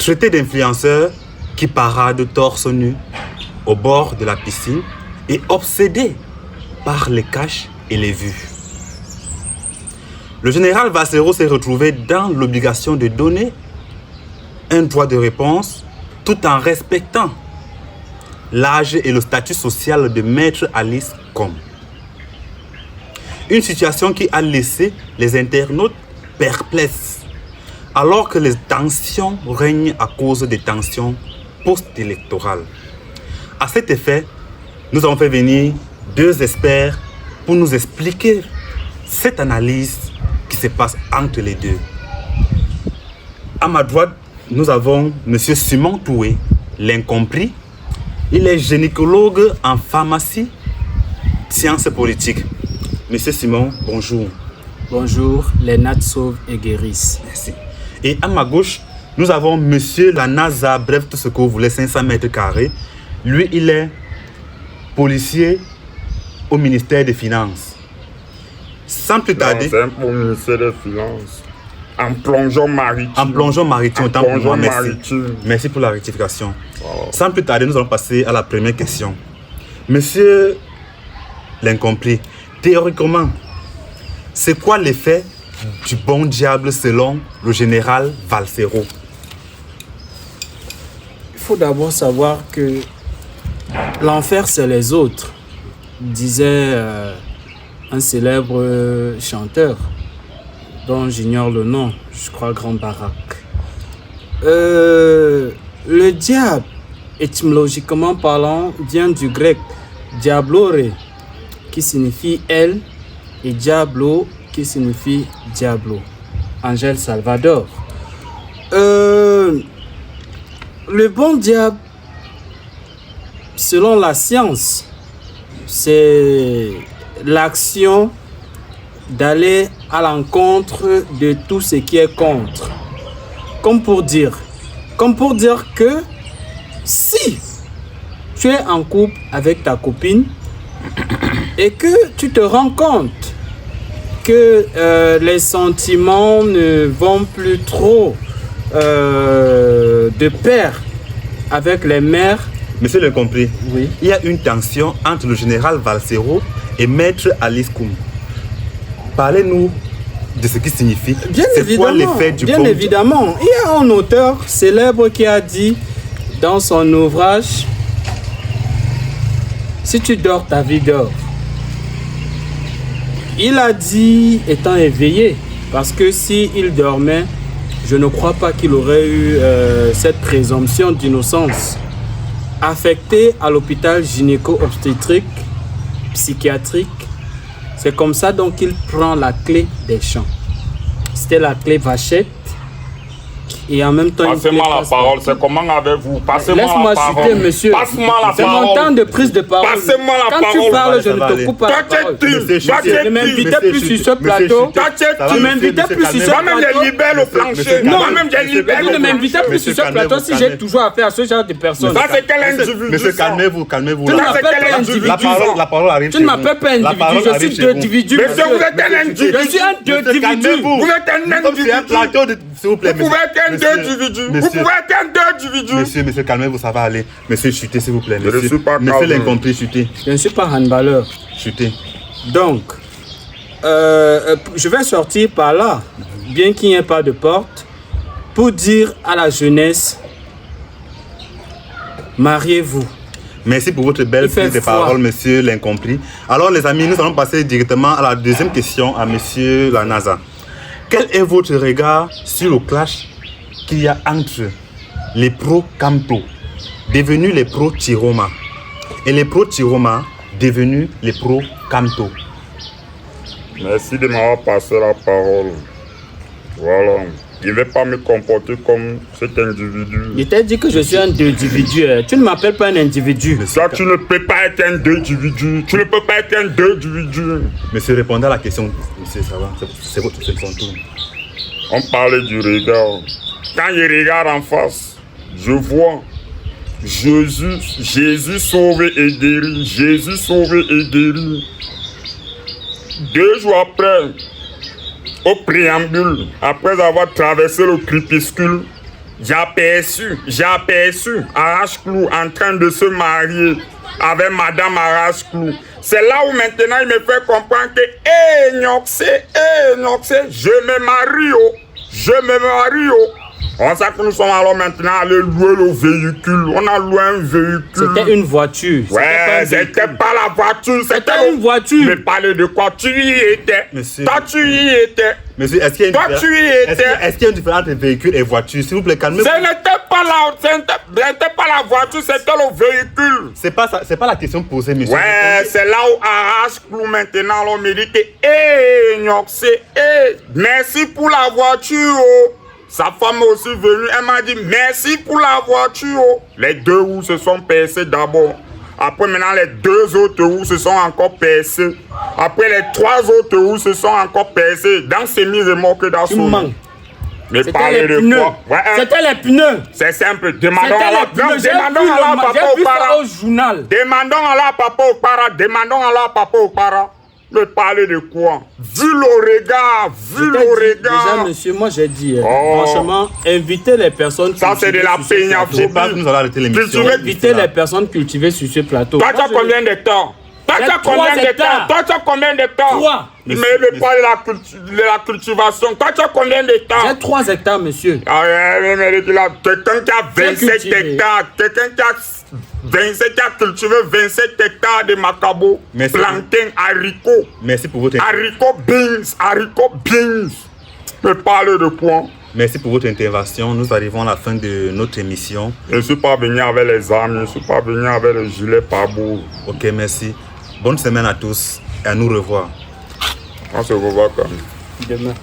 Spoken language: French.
Traité d'influenceur qui parade torse nu au bord de la piscine et obsédé par les caches et les vues. Le général Valsero s'est retrouvé dans l'obligation de donner un droit de réponse tout en respectant l'âge et le statut social de Maître Alice Combes. Une situation qui a laissé les internautes perplexes alors que les tensions règnent à cause des tensions post-électorales. À cet effet, nous avons fait venir 2 experts pour nous expliquer cette analyse qui se passe entre les deux. À ma droite, nous avons M. Simon Toué, l'incompris. Il est gynécologue en pharmacie, sciences politiques. Monsieur Simon, bonjour. Bonjour, les nattes sauvent et guérissent. Merci. Et à ma gauche, nous avons Monsieur la NASA, bref, tout ce que vous voulez, 500 mètres carrés. Lui, il est policier au ministère des Finances. Sans plus tarder... C'est un ministère des Finances. En plongeon maritime. En plongeon maritime, autant pour moi, merci. Maritime. Merci pour la rectification. Wow. Sans plus tarder, nous allons passer à la première question. Monsieur l'incompris, théoriquement, c'est quoi l'effet du bon diable selon le général Valsero? Il faut d'abord savoir que l'enfer, c'est les autres, disait un célèbre chanteur dont j'ignore le nom, je crois Grand Barak. Le diable, étymologiquement parlant, vient du grec diablore, qui signifie elle, et diablo, qui signifie diablo. Angèle Salvador. Le bon diable, selon la science, c'est l'action d'aller à l'encontre de tout ce qui est contre. Comme pour dire que si tu es en couple avec ta copine et que tu te rends compte que les sentiments ne vont plus trop de pair avec les mères. Monsieur l'incompris, Oui. il y a une tension entre le général Valsero et Maître Alice Combes. Parlez-nous de ce qui signifie. Bien c'est quoi l'effet du bien bon évidemment. Il y a un auteur célèbre qui a dit dans son ouvrage, si tu dors, ta vie dort. Il a dit étant éveillé, parce que s'il dormait, je ne crois pas qu'il aurait eu cette présomption d'innocence. Affecté à l'hôpital gynéco-obstétrique, psychiatrique, c'est comme ça donc qu'il prend la clé des champs. C'était la clé vachette. Et en même temps, Passez-moi la parole, c'est comment avez-vous? Passez-moi laisse-moi la parole. chuter, monsieur. Passe-moi la C'est parole. mon temps de prise de parole. Passez-moi la Quand parole. tu parles, je Ça ne va te aller. coupe pas la parole. Monsieur Chuté, Ne m'invitez plus sur ce plateau. Tu m'invitais plus sur ce Moi-même, plateau. j'ai libéré le plancher. Non, Moi-même, j'ai libéré vous ne le m'invitez plancher. plus sur ce plateau si j'ai toujours affaire à ce genre de personnes. Ça, c'est quel individu? Monsieur, ça? calmez-vous. Tu ne Ça, m'appelles c'est quel pas individu? individu. La parole arrive Tu chez ne vous. m'appelles pas La parole individu. Je arrive suis chez vous. individu. Monsieur, vous êtes un individu. Je suis un individu. Calmez-vous. Vous êtes un Comme c'est un individu. plateau de... S'il vous plaît, Vous pouvez être un individu. Vous pouvez être un individu. Monsieur, calmez-vous, ça va aller. Monsieur, chutez, s'il vous plaît. Je ne suis pas Monsieur calme. l'incompris, chutez. Je ne suis pas handballeur. Chutez. Donc, je vais sortir par là, bien qu'il n'y ait pas de porte, pour dire à la jeunesse, mariez-vous. Merci pour votre belle Il fait prise de froid. parole, monsieur l'incompris. Alors, les amis, nous allons passer directement à la deuxième question à monsieur la NASA. Quel est votre regard sur le clash qu'il y a entre les pro-Camto, devenus les pro-Tiroma, et les pro-Tiroma, devenus les pro-Camto? Merci de m'avoir passé la parole. Voilà. Je ne vais pas me comporter comme cet individu. Je t'ai dit que je suis un individu. Tu ne m'appelles pas un individu. Ça, tu ne peux pas être un individu. Tu ne peux pas être un individu. Monsieur, répondez à la question. Monsieur, ça va, c'est votre tour. On parlait du regard. Quand je regarde en face, je vois Jésus sauvé et guéri. Jésus sauvé et guéri. 2 jours après, au préambule, après avoir traversé le crépuscule, j'ai aperçu Arrache-Clou en train de se marier avec Madame Arrache-Clou. C'est là où maintenant il me fait comprendre que, Nyoxé, je me marie. On sait que nous sommes alors maintenant allés louer le véhicule. On a loué un véhicule. C'était une voiture. Ouais, c'était pas la voiture. C'était une voiture. Mais parler de quoi? Tu y étais. Monsieur. Toi, tu y étais. Monsieur, est-ce qu'il y a une tu y étais. Est-ce qu'il y a une différence entre véhicule et voiture? S'il vous plaît, calmez-vous. Ce n'était pas la voiture, c'était le véhicule. C'est pas la question posée, monsieur. Ouais, c'est là où Arrache-Clou maintenant, on me dit que, Nyoxé, merci pour la voiture. Oh. Sa femme est aussi venue, elle m'a dit merci pour la voiture. Oh. Les 2 roues se sont percées d'abord. Après maintenant les 2 autres roues se sont encore percées. Après les 3 autres roues se sont encore percées. Dans ces remorques d'assaut. Mais parler de quoi? Ouais, c'était les pneus. C'est simple. Demandons à la papa au journal. Demandons à la papa au para. Mais parler de quoi? Vu le regard. Déjà, monsieur, moi j'ai dit, franchement, invitez les personnes. Ça, c'est de la peignafobie. Nous allons arrêter l'émission. Invitez les personnes cultivées sur ce plateau. Toi, tu as combien d'hectares? Toi, tu as combien d'hectares? 3. Mais ne pas de la cultivation. Toi, tu as combien d'hectares? J'ai 3 hectares, monsieur. Quelqu'un qui a 27 hectares. Quelqu'un qui a cultivé 27 hectares de macabo, plantain, haricots. Merci pour votre haricots beans. Mais parle de quoi? Merci pour votre intervention. Nous arrivons à la fin de notre émission. Je ne suis pas venu avec les armes, je ne suis pas venu avec le gilet pare-boue. Ok, merci. Bonne semaine à tous et à nous revoir. On se revoit quand même. Demain.